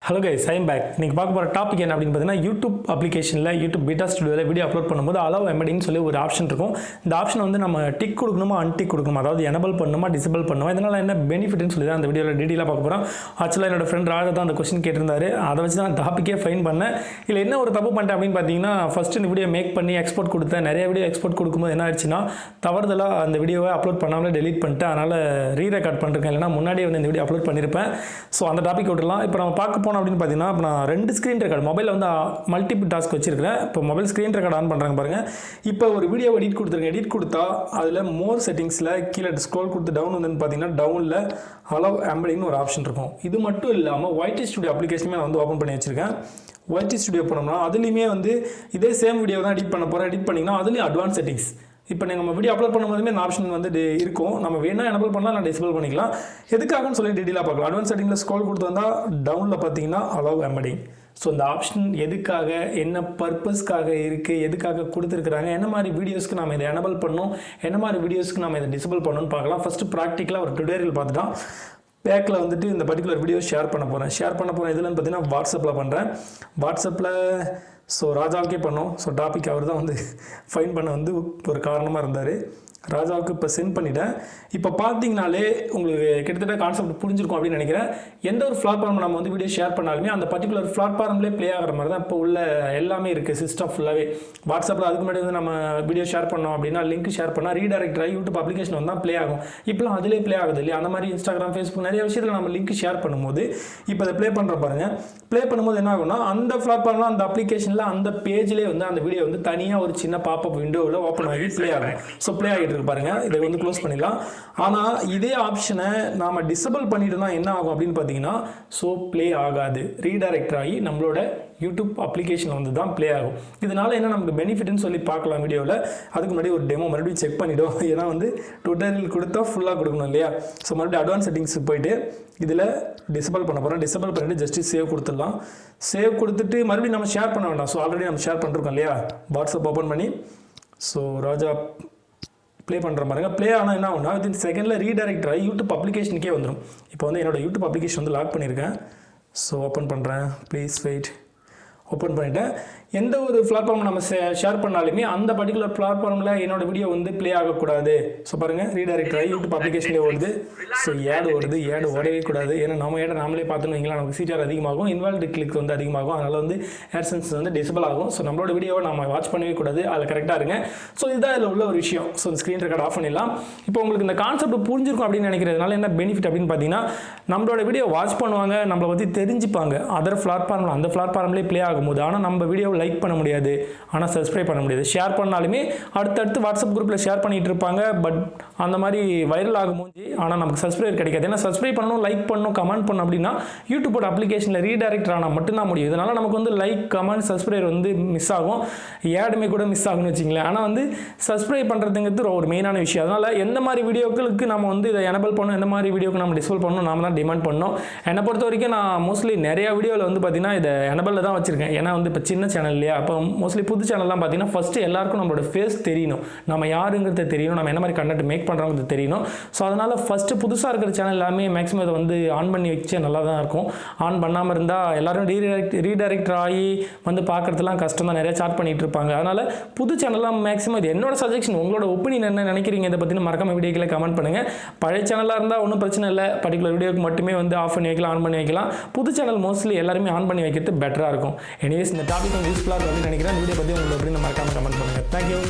Hello guys, I am back. இன்னைக்கு பார்க்க போற டாபிக் என்ன அப்படினு பார்த்தீங்கன்னா YouTube அப்ளிகேஷன்ல YouTube பீட்டா ஸ்டுடியோல வீடியோ அப்லோட் பண்ணும்போது allow embedding சொல்லி ஒரு ஆப்ஷன் இருக்கும். இந்த ஆப்ஷன் வந்து நம்ம டிக் கொடுக்கணுமா அன்டிக் கொடுக்கணுமா, அதாவது எனேபிள் பண்ணணுமா டிசேபிள் பண்ணணுமா, இதனால என்ன பெனிஃபிட்னு சொல்லி தான் அந்த வீடியோல டீடைலா பார்க்க போறோம். ஆக்சுவலா என்னோட ஃப்ரெண்ட் ராஜா தான் அந்த क्वेश्चन கேட்டிருந்தாரு. அதை வச்சு தான் டாபிக்கே ஃபைன் பண்ணேன். இல்ல என்ன ஒரு தப்பு பண்ணிட்டேன் அப்படினு பார்த்தீங்கன்னா ஃபர்ஸ்ட் இந்த வீடியோ மேக் பண்ணி எக்ஸ்போர்ட் கொடுத்தேன். நிறைய வீடியோ எக்ஸ்போர்ட் கொடுக்கும்போது என்ன ஆச்சுன்னா தவறுதலா அந்த வீடியோவை அப்லோட் பண்ணாமலே டெலீட் பண்ணிட்டேன். அதனால ரீ ரெக்கார்ட் பண்ணிருக்கேன். இல்லனா முன்னாடியே வந்து இந்த வீடியோ அப்லோட் பண்ணிருப்பேன். சோ அந்த டாபிக் விட்டுறலாம். இப்போ நம்ம பார்க்க போறோம் அப்படினு பார்த்தீங்கன்னா நான் ரெண்டு ஸ்கிரீன் ரெக்கார்ட் மொபைல்ல வந்து மல்டிபிள் டாஸ்க் வச்சிருக்கேன். இப்போ மொபைல் ஸ்கிரீன் ரெக்கார்ட் ஆன் பண்றாங்க பாருங்க. இப்போ ஒரு வீடியோ எடிட் கொடுத்துருங்க. எடிட் கொடுத்தா அதுல மோர் செட்டிங்ஸ்ல கீழ ஸ்க்ரோல் கொடுத்து டவுன் வந்து பாத்தீங்கன்னா டவுன்ல allow embedding ஒரு ஆப்ஷன் இருக்கும். இது மட்டும் இல்லாம YT ஸ்டுடியோ அப்ளிகேஷனுமே நான் வந்து ஓபன் பண்ணி வச்சிருக்கேன். YT ஸ்டுடியோ போனோம்னா அதுலயுமே வந்து இதே சேம் வீடியோ தான் எடிட் பண்ண போறேன். எடிட் பண்ணீங்கன்னா அதுலயும் அட்வான்ஸ் செட்டிங்ஸ். இப்போ நம்ம வீடியோ அப்லோட் பண்ணும்போதுமே இந்த ஆப்ஷன் வந்து இருக்கும். நம்ம வேணா எனேபிள் பண்ணலாம், நான் டிசேபிள் பண்ணிக்கலாம். எதுக்காகன்னு சொல்லி டீடைலா பார்க்கலாம். அட்வான்ஸ் செட்டிங்ல ஸ்க்ரோல் கொடுத்து வந்தா டவுன்ல பாத்தீங்கன்னா allow embedding. ஸோ இந்த ஆப்ஷன் எதுக்காக, என்ன பர்பஸ்க்காக இருக்குது, எதுக்காக கொடுத்துருக்குறாங்க, என்ன மாதிரி வீடியோஸ்க்கு நம்ம இதை எனேபிள் பண்ணணும், என்ன மாதிரி வீடியோஸ்க்கு நம்ம இதை டிசேபிள் பண்ணணும்னு பார்க்கலாம். ஃபஸ்ட்டு ப்ராக்டிக்கலாக ஒரு டுடோரியல் பார்த்துட்டோம். பேக்கில் வந்துட்டு இந்த பர்டிகுலர் வீடியோ ஷேர் பண்ண போகிறேன். இதுலன்னு பார்த்தீங்கன்னா வாட்ஸ்அப்பில் பண்ணுறேன். வாட்ஸ்அப்பில் ஸோ ராஜாவுக்கே பண்ணோம். ஸோ டாபிக் அவர் தான் வந்து ஃபைன் பண்ண வந்து ஒரு காரணமாக இருந்தார். ராஜாவுக்கு இப்போ சென்ட் பண்ணிட்டேன். இப்போ பார்த்தீங்கனாலே உங்களுக்கு கிட்டத்தட்ட கான்செப்ட் புரிஞ்சிருக்கும் அப்படின்னு நினைக்கிறேன். எந்த ஒரு பிளாட்ஃபார்ம் நம்ம வந்து வீடியோ ஷேர் பண்ணாலுமே அந்த பர்டிகுலர் பிளாட்ஃபார்ம்லேயே ப்ளே ஆகிற மாதிரி தான் இப்போ உள்ள எல்லாமே இருக்குது சிஸ்டம் ஃபுல்லாகவே. வாட்ஸ்அப்பில் அதுக்கு முன்னாடி வந்து நம்ம வீடியோ ஷேர் பண்ணோம் அப்படின்னா லிங்க் ஷேர் பண்ணால் ரீடைரக்ட் ஆகி யூடியூப் அப்ளிகேஷன் வந்து தான் ப்ளே ஆகும். இப்போலாம் அதிலே ப்ளே ஆகுது இல்லையா? அந்த மாதிரி இன்ஸ்டாகிராம், ஃபேஸ்புக் நிறைய விஷயத்தில் நம்ம லிங்க் ஷேர் பண்ணும்போது இப்போ அதை ப்ளே பண்ணுற பாருங்கள். ப்ளே பண்ணும்போது என்ன ஆகும்னா அந்த பிளாட்ஃபார்மில் அந்த அப்ளிகேஷனில் அந்த பேஜ்லேயே வந்து அந்த வீடியோ வந்து தனியாக ஒரு சின்ன பாப்அப் விண்டோவில் ஓப்பன் ஆகி ப்ளே ஆகும். ஸோ ப்ளே ஆகிட்டு இருக்கு பாருங்க. இதை வந்து க்ளோஸ் பண்ணிடலாம். ஆனால் இதே ஆப்ஷனை நாம டிசேபிள் பண்ணிட்டு தான் என்ன ஆகும் அப்படின்னு பார்த்தீங்கன்னா ஸோ ப்ளே ஆகாது. ரீடைரக்ட் ஆகி நம்மளோட யூடியூப் அப்ளிகேஷன் வந்து தான் ப்ளே ஆகும். இதனால என்ன நமக்கு பெனிஃபிட்னு சொல்லி பார்க்கலாம் வீடியோவில். அதுக்கு முன்னாடி ஒரு டெமோ மறுபடியும் செக் பண்ணிவிடும். ஏன்னா வந்து டுட்டோரியல் கொடுத்தா ஃபுல்லாக கொடுக்கணும் இல்லையா? ஸோ மறுபடியும் அட்வான்ஸ் செட்டிங்ஸுக்கு போயிட்டு இதில் டிசேபிள் பண்ண போகிறோம். டிசேபிள் பண்ணிட்டு ஜஸ்ட் சேவ் கொடுத்துடலாம். சேவ் கொடுத்துட்டு மறுபடியும் நம்ம ஷேர் பண்ண வேண்டாம். ஸோ ஆல்ரெடி நம்ம ஷேர் பண்ணிருக்கோம் இல்லையா? வாட்ஸ்அப் ஓப்பன் பண்ணி ஸோ ராஜா ப்ளே பண்ணுற பாருங்க. ப்ளே ஆனால் என்ன ஆகும்னா வித்தின் செகண்டில் ரீடைரக்ட் ஆகி யூடியூப் அப்ளிகேஷனுக்கே வந்துடும். இப்போ வந்து என்னோட யூடியூப் அப்ளிகேஷன் வந்து லாக் பண்ணியிருக்கேன். ஸோ ஓப்பன் பண்ணுறேன். Please wait. ஓப்பன் பண்ணிட்டேன். எந்த ஒரு பிளாட்ஃபார்ம் நம்ம ஷேர் பண்ணாலுமே அந்த பர்டிகுலர் பிளாட்ஃபார்மில் என்னோட வீடியோ வந்து ப்ளே ஆகக்கூடாது. ஸோ பாருங்கள் ரீடைரக்ட் ஆகி யூடியூப் அப்ளிகேஷன்லேயே ஓடுது. ஸோ ஏடு ஓடுது. ஏடு ஓடவே கூடாது. ஏன்னா நம்ம ஏடை நாமளே பார்த்துன்னு வைங்களா, நமக்கு சிடிஆர் அதிகமாகும், இன்வால்வ்டு கிளிக் வந்து அதிகமாகும். அதனால் வந்து AdSense வந்து டிசேபிள் ஆகும். ஸோ நம்மளோட வீடியோவை நம்ம வாட்ச் பண்ணவே கூடாது. அதில் கரெக்டாக இருங்க. ஸோ இதுதான் இதில் உள்ள ஒரு விஷயம். ஸோ இந்த ஸ்க்ரீன் ரெக்கார்ட் ஆஃப் பண்ணிடலாம். இப்போ உங்களுக்கு இந்த கான்செப்ட் புரிஞ்சிருக்கும் அப்படின்னு நினைக்கிறதுனால என்ன பெனிஃபிட் அப்படின்னு பார்த்தீங்கன்னா நம்மளோட வீடியோ வாட்ச் பண்ணுவாங்க, நம்மளை பற்றி தெரிஞ்சுப்பாங்க. அதர் பிளாட்ஃபார்மில் அந்த பிளாட்ஃபார்ம்லேயே ப்ளே ஆகும்போது ஆனால் நம்ம வீடியோவை லைக் பண்ண முடியாது, ஆனால் சப்ஸ்கிரைப் பண்ண முடியாது. ஷேர் பண்ணாலுமே அடுத்தடுத்து வாட்ஸ்அப் குரூப்பில் ஷேர் பண்ணிட்டு இருப்பாங்க. பட் அந்த மாதிரி வைரல் ஆகும்போது ஆனால் நமக்கு சப்ஸ்கிரைப் கிடைக்காது. ஏன்னா சப்ஸ்கிரைப் பண்ணணும், லைக் பண்ணணும், கமெண்ட் பண்ணணும் அப்படின்னா யூடியூபோட அப்ளிகேஷனில் ரீடைரக்ட் ஆனால் மட்டும்தான் முடியும். இதனால் நமக்கு வந்து லைக், கமெண்ட், சப்ஸ்கிரைப் வந்து மிஸ் ஆகும். ஏடுமே கூட மிஸ் ஆகும்னு வச்சிங்களேன். ஆனால் வந்து சப்ஸ்கிரைப் பண்ணுறதுங்கிறது ஒரு மெயினான விஷயம். அதனால் எந்த மாதிரி வீடியோக்களுக்கு நம்ம வந்து இதை எனேபிள் பண்ணணும், எந்த மாதிரி வீடியோக்கு நம்ம டிசேபிள் பண்ணணும் நாம தான் டிமாண்ட் பண்ணணும். என்னை பொறுத்த வரைக்கும் நான் மோஸ்ட்லி நிறைய வீடியோவில் வந்து பார்த்தீங்கன்னா இதை எனேபிளில் தான் வச்சிருக்கேன். ஏன்னா வந்து இப்போ சின்ன சேனல் இல்லையா? அப்போ மோஸ்ட்லி புது சேனல்லாம் பார்த்தீங்கன்னா ஃபஸ்ட்டு எல்லாருக்கும் நம்மளோட ஃபேஸ் தெரியணும், நம்ம யாருங்கிறது தெரியணும், நம்ம என்ன மாதிரி கண்டென்ட் மேக் பண்ணுறோங்கிறது தெரியணும். ஸோ அதனால் ஃபஸ்ட்டு புதுசாக இருக்கிற சேனல் எல்லாமே மேக்ஸிமம் இதை வந்து ஆன் பண்ணி வச்சு நல்லா தான் இருக்கும். ஆன் பண்ணாமல் இருந்தால் எல்லாரும் ரீடைரக்ட் ஆகி வந்து பார்க்குறதுலாம் கஷ்டம் தான், நிறைய சார்ட் பண்ணிட்டு இருப்பாங்க. அதனால் புது சேனல்லாம் மேக்ஸிமம் இது என்னோட சஜஷன். உங்களோட ஒப்பீனியன் என்ன நினைக்கிறீங்க இதை பற்றி மறக்காம வீடியோக்களை கமெண்ட் பண்ணுங்கள். பழைய சேனலாக இருந்தால் ஒன்றும் பிரச்சனை இல்லை, பர்டிகுலர் வீடியோக்கு மட்டுமே வந்து ஆஃப் பண்ணி வைக்கலாம், ஆன் பண்ணி வைக்கலாம். புது சேனல் மோஸ்ட்லி எல்லாருமே ஆன் பண்ணி வைக்கிறது பெட்டராக இருக்கும். எனிவேஸ் இந்த டாபிக் யூஸ்ஃபுல்லாக அப்படின்னு நினைக்கிறேன். வீடியோ பற்றி உங்களுக்கு அப்படின்னு மறக்காம கமெண்ட் பண்ணுங்கள். தேங்க்யூ.